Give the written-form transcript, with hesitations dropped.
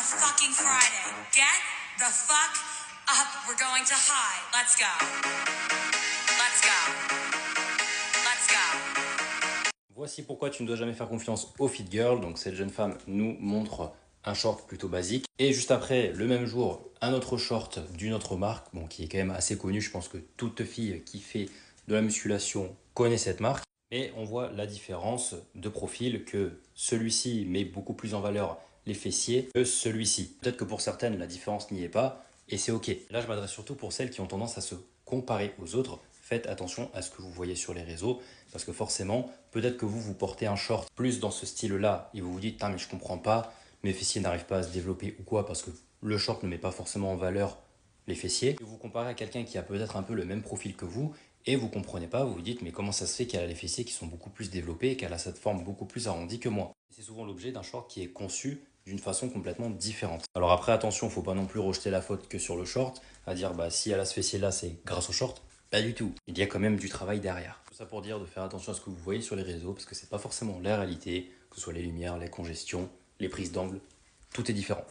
fucking Friday. Get the fuck up. We're going to high. Let's go. Let's go. Let's go. Voici pourquoi tu ne dois jamais faire confiance aux fit girls. Donc cette jeune femme nous montre un short plutôt basique. Et juste après, le même jour, un autre short d'une autre marque, bon, qui est quand même assez connu. Je pense que toute fille qui fait de la musculation connaît cette marque. Et on voit la différence de profil, que celui-ci met beaucoup plus en valeur les fessiers que celui-ci. Peut-être que pour certaines, la différence n'y est pas et c'est ok. Là, je m'adresse surtout pour celles qui ont tendance à se comparer aux autres. Faites attention à ce que vous voyez sur les réseaux parce que forcément, peut-être que vous portez un short plus dans ce style-là et vous vous dites « mais je comprends pas, mes fessiers n'arrivent pas à se développer ou quoi » parce que le short ne met pas forcément en valeur les fessiers. Vous comparez à quelqu'un qui a peut-être un peu le même profil que vous et vous comprenez pas, vous vous dites mais comment ça se fait qu'elle a les fessiers qui sont beaucoup plus développés et qu'elle a cette forme beaucoup plus arrondie que moi. C'est souvent l'objet d'un short qui est conçu d'une façon complètement différente. Alors après attention, faut pas non plus rejeter la faute que sur le short, à dire bah si elle a ce fessier là c'est grâce au short. Pas du tout, il y a quand même du travail derrière. Tout ça pour dire de faire attention à ce que vous voyez sur les réseaux parce que c'est pas forcément la réalité, que ce soit les lumières, les congestions, les prises d'angle, tout est différent.